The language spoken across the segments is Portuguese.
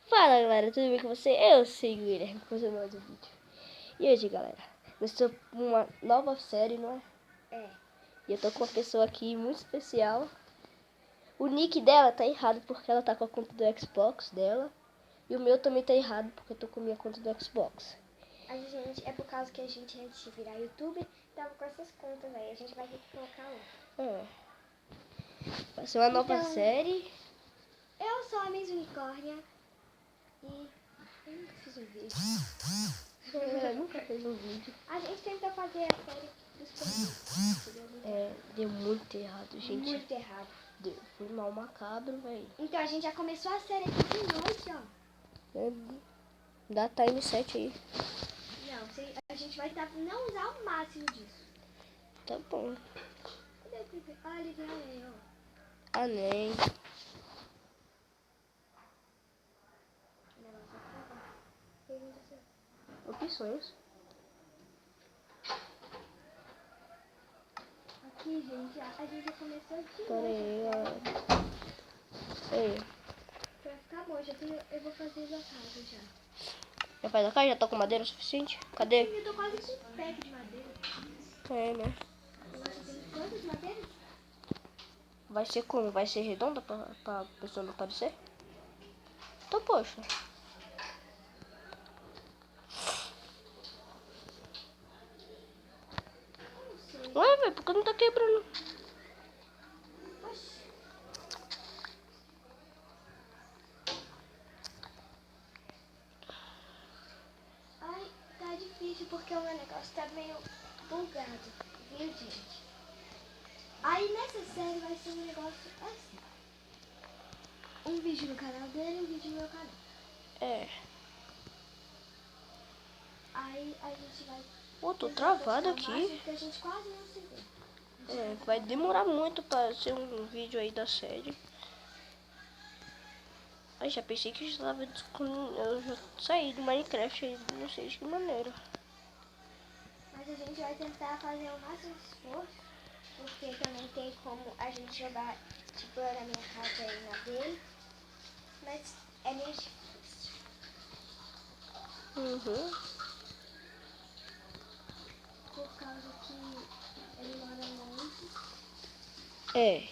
Fala galera, tudo bem com você? Eu sou o Guilherme, começando mais um vídeo. E hoje galera, eu estou com uma nova série, não é? É. E eu tô com uma pessoa aqui muito especial. O nick dela tá errado porque ela tá com a conta do Xbox dela. E o meu também tá errado porque eu tô com a minha conta do Xbox. A gente, é por causa que a gente, antes de virar YouTube, tava com essas contas aí. A gente vai ter que colocar outra. É. Vai ser uma nova Então, série. Eu sou a Miss Unicórnia e eu nunca fiz um vídeo. Eu nunca fiz um vídeo. A gente tentou fazer a série dos produtos. Deu muito errado, gente. Muito errado. Foi mal macabro, velho. Então a gente já começou a série aqui de noite, ó. Dá time 7 aí. Não, a gente vai não usar o máximo disso. Tá bom. Cadê o clipe? Ah, ele tem ali, ó. Ah, nem. Opções. Aqui, gente, a gente já começou de Pera aí, noite. Aí. Pra ficar bom, eu vou fazer a casa já. Já faz a casa? Já tá com madeira o suficiente? Cadê? Eu tô quase com um pack de madeira. É, né? Eu acho que tem quantas madeiras? Vai ser como? Vai ser redonda pra pessoa não aparecer? Então, poxa. Ué, velho, por que não tá quebrando? Oxi. Ai, tá difícil porque o meu negócio tá meio bugado, viu, gente? Aí nessa série vai ser um negócio assim. Um vídeo no canal dele e um vídeo no meu canal. É. Aí a gente vai... Pô, tô tentar travado postar o máximo, aqui. porque a gente quase não se vê. É, vai demorar muito pra ser um vídeo aí da série. Ai, já pensei que eu já saí do Minecraft aí, não sei de que maneira. Mas a gente vai tentar fazer o máximo de esforço, porque também tem como a gente jogar, tipo, eu na minha casa e na dele. Mas é meio difícil. Uhum. Por causa que ele mora longe. É.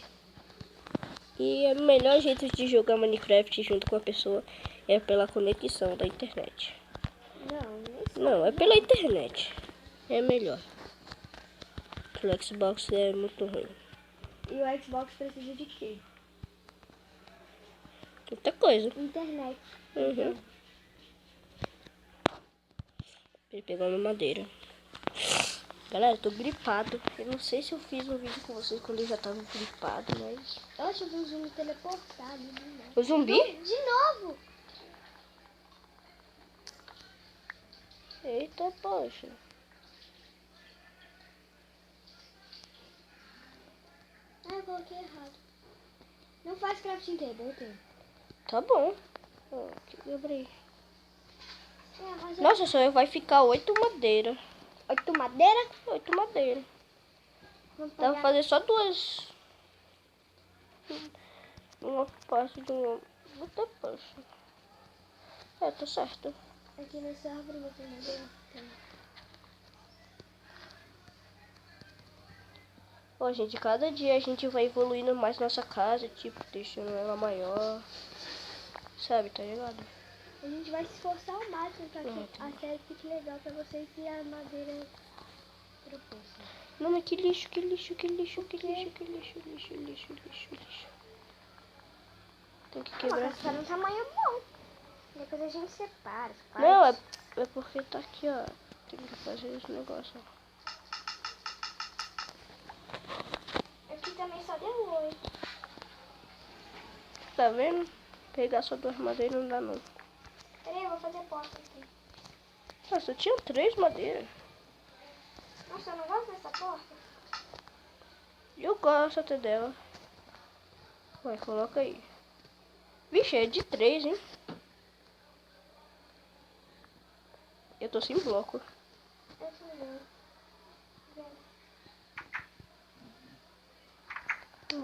E o melhor jeito de jogar Minecraft junto com a pessoa é pela conexão da internet. Não, é pela internet. É melhor. O Xbox é muito ruim. E o Xbox precisa de quê? Muita coisa. Internet. Uhum. Ele pegou uma madeira. Galera, eu tô gripado. Eu não sei se eu fiz um vídeo com vocês quando eu já tava gripado, mas... Oxe, eu vi um zumbi teleportado. O zumbi? De novo? Eita, poxa. Ah, eu coloquei errado. Não faz crafting table, eu tenho. Tá bom. Ó, quebrei. Mas Nossa, só vai ficar 8 madeira. 8 madeira? 8 madeira. Vamos Dá pra pegar. fazer só 2. Uma parte de uma. Muita poxa. É, tá certo. Aqui nessa árvore não tem madeira? Tem. Ó, gente, cada dia a gente vai evoluindo mais nossa casa, tipo, deixando ela maior. Sabe, tá ligado? A gente vai se esforçar ao máximo pra que Tá. a série fique legal pra vocês e a madeira proposta. Não, mas que lixo, que lixo, que lixo, que lixo, que lixo, lixo, lixo, lixo, lixo. Tem que quebrar. Mas tá num tamanho bom. Depois a gente separa. Não, é porque tá aqui, ó. Tem que fazer esse negócio, ó. Aqui também só deu 8. Tá vendo? Pegar só 2 madeiras não dá não. Peraí, eu vou fazer porta aqui. Nossa, eu tinha 3 madeiras. Nossa, eu não gosto dessa porta. Eu gosto até dela. Vai, coloca aí. Vixe, é de 3, hein? Eu tô sem bloco. Eu também.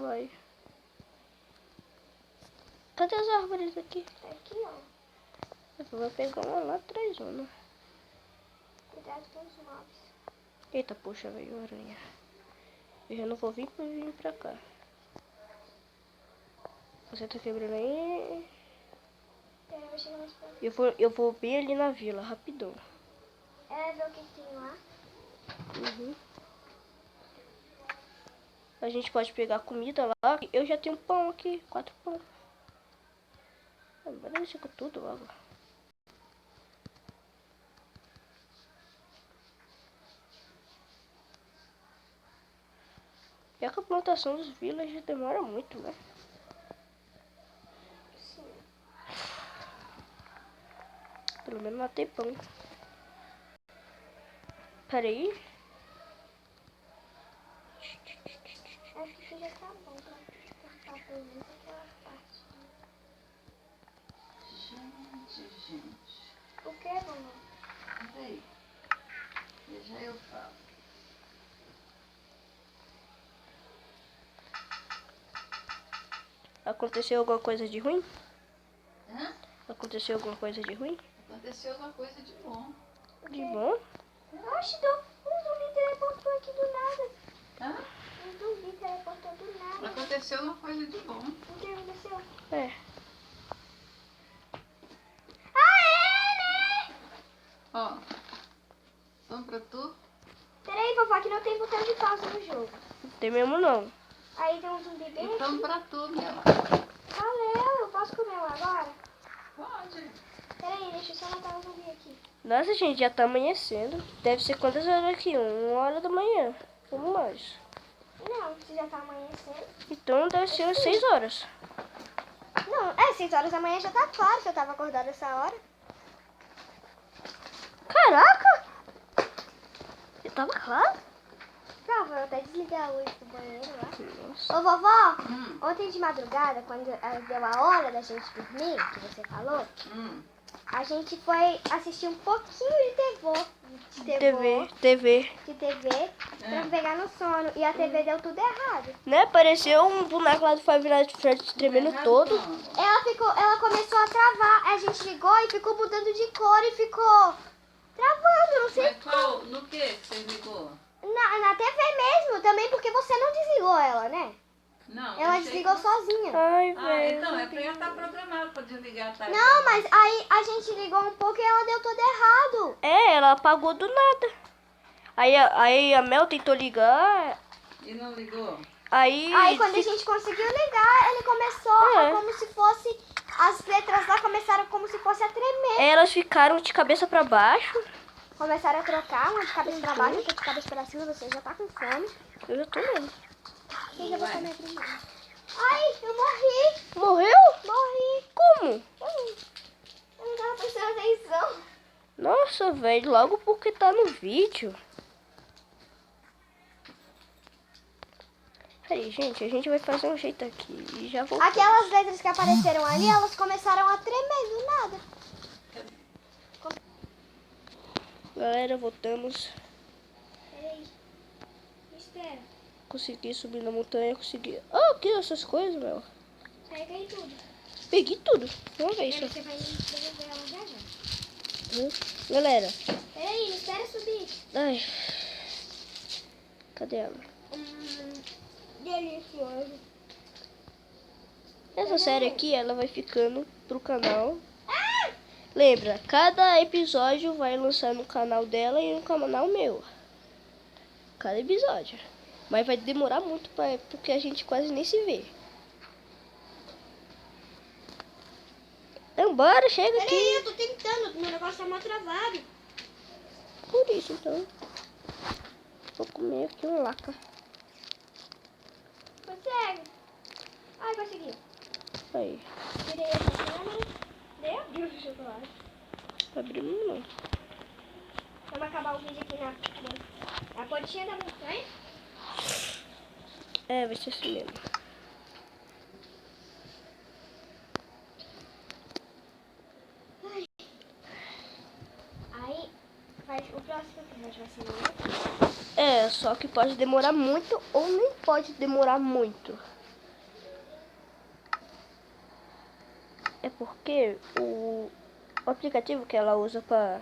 Vai. Cadê as árvores aqui? Tá aqui, ó. Eu vou pegar uma lá atrás, né? Cuidado com os mobs. Eita, poxa, veio aranha. Eu já não vou vir pra cá. Você tá quebrando aí? Pera, vai chegar mais perto. Eu vou bem ali na vila, rapidão. É, ver o que tem lá. Uhum. A gente pode pegar comida lá. Eu já tenho pão aqui, 4 pão. Bora deixar com tudo logo. Já que a plantação dos villagers demora muito, né? Sim. Pelo menos lá tem pão. Pera aí. Acho que isso já tá bom pra cortar pelo menos aquela parte. Gente. O que, mamãe? Peraí. Já eu falo. Aconteceu alguma coisa de ruim? Hã? Aconteceu alguma coisa de ruim? Aconteceu uma coisa de bom. De bom? Oxe, um zumbi teleportou aqui do nada. Hã? Um zumbi teleportou do nada. Aconteceu uma coisa de bom. O que aconteceu? É. Ah, é, né? Ó. Vamos pra tu? Peraí, vovó, que não tem botão de pausa no jogo. Não tem mesmo não. Aí tem um zumbi bem Então aqui. pra tu, meu. Valeu, eu posso comer um agora? Pode. Peraí, deixa eu só matar o zumbi aqui. Nossa, gente, já tá amanhecendo. Deve ser quantas horas aqui? 1 hora da manhã. Ou mais. Não, se já tá amanhecendo. Então deve ser umas 6 horas. Não, 6 horas da manhã já tá claro se eu tava acordada essa hora. Caraca! Já tava claro? Tá, vou até desligar a luz do banheiro lá. Nossa. Ô, vovó, ontem de madrugada, quando deu a hora da gente dormir, que você falou, a gente foi assistir um pouquinho TV. pra pegar no sono. E a TV deu tudo errado. Né? Pareceu um boneco lá do Five Nights at Freddy's tremendo todo. Ela começou a travar, a gente ligou e ficou mudando de cor e ficou travando, não sei. Mas qual? No que você ligou? Na TV mesmo, também porque você não desligou ela, né? Não. Ela eu sei desligou que- sozinha. Ai, Ah, velho. então é porque já tá programado pra desligar a tarde. Não, mas aí a gente ligou um pouco e ela deu tudo errado. É, ela apagou do nada. Aí a Mel tentou ligar. E não ligou? Aí quando a gente conseguiu ligar, ele começou É. a como se fosse... As letras lá começaram como se fosse a tremer. Elas ficaram de cabeça pra baixo. Começaram a trocar, uma de cabeça pra baixo, outra de cabeça pra cima. Você já tá com fome. Eu já tô mesmo. Quem já vai comer primeiro? Ai, eu morri. Morreu? Morri. Como? Eu não tava prestando atenção. Nossa, velho, logo porque tá no vídeo. Peraí, gente, a gente vai fazer um jeito aqui e já vou. Aquelas letras que apareceram ali, elas começaram a tremer do nada. Galera, voltamos. Peraí. Espera. Consegui subir na montanha, consegui. Ah, que essas coisas, meu. Pega aí tudo. Peguei tudo. Uma vez só. Você vai devolver ela já já. Galera. Peraí, não espera subir. Ai. Cadê ela? Delicioso. Essa série aqui, ela vai ficando pro canal. Lembra, cada episódio vai lançar no canal dela e no canal meu. Cada episódio. Mas vai demorar muito porque a gente quase nem se vê. Então bora, chega aqui. Peraí, eu tô tentando. Meu negócio tá mal travado. Por isso, então. Vou comer aqui um laca. Consegue? Ai, consegui. Aí. Tirei essa câmera. Dei abriu o chocolate. Abrimos não. Vamos acabar o vídeo aqui na pontinha da montanha. É, vai ser assim mesmo. Aí, o próximo episódio vai ser no outro. É, só que pode demorar muito ou nem pode demorar muito. É porque O aplicativo que ela usa pra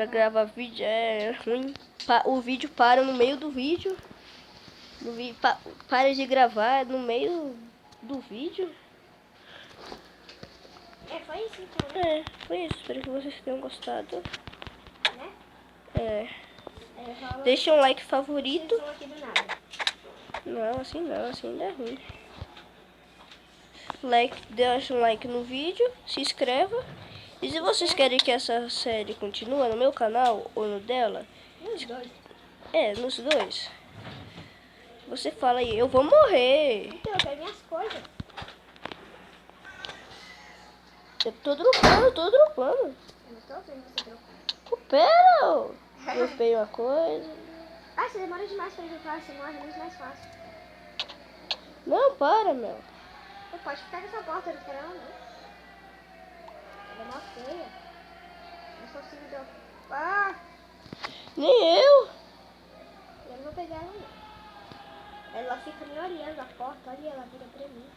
gravar vídeo é ruim. O vídeo para no meio do vídeo. Para de gravar no meio do vídeo. Foi isso então, né? Foi isso. Espero que vocês tenham gostado. Né? Deixa um like favorito. Aqui do nada. Não, assim ainda é ruim. Deixa um like no vídeo, se inscreva. E se vocês querem que essa série continue no meu canal ou no dela, Nos dois. nos dois, você fala aí, eu vou morrer. Então, eu quero minhas coisas. Eu tô dropando. Eu não tô vendo você trocar. Pera, eu dropei uma coisa. Ah, você demora demais pra jogar, você morre muito mais fácil. Não, para, meu. Você pode ficar com essa porta, eu não quero ela não. Ela é mó feia. Não consigo dropar. Nem eu. Eu não vou pegar ela não. Ela fica me olhando a porta, olha, ela vira pra mim.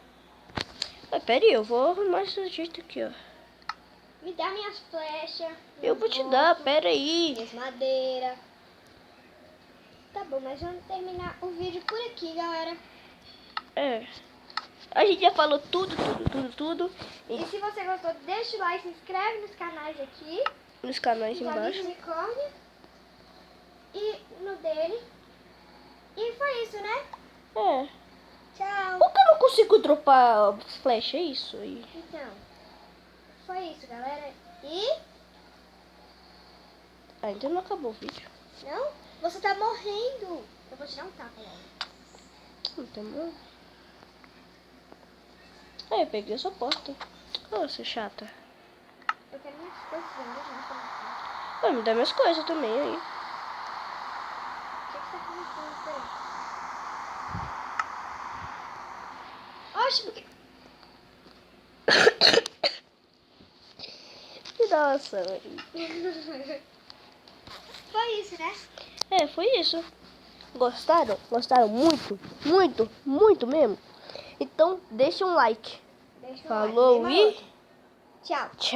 Mas pera aí, eu vou arrumar esse jeito aqui, ó. Me dá minhas flechas. Eu vou te dar, pera aí. Minhas madeiras. Tá bom, mas vamos terminar o vídeo por aqui, galera. A gente já falou tudo. E se você gostou, deixa o like, se inscreve nos canais aqui. Nos canais No embaixo. Unicórnio. E no dele. E foi isso, né? Tchau. Por que eu não consigo dropar flecha? É isso aí. Então, foi isso, galera. E... Ainda não acabou o vídeo. Não? Você tá morrendo. Eu vou tirar um tapa, galera. Não tem mal. Eu peguei essa porta. Nossa, chata. Eu quero minhas coisas, eu não vou Me dá minhas coisas também aí. O que você tá comentando por aí? Oxe, porque... Que nossa, Foi isso, né? foi isso. Gostaram? Gostaram muito mesmo? Então deixa um like. Deixa o Falou like. e Tchau. tchau.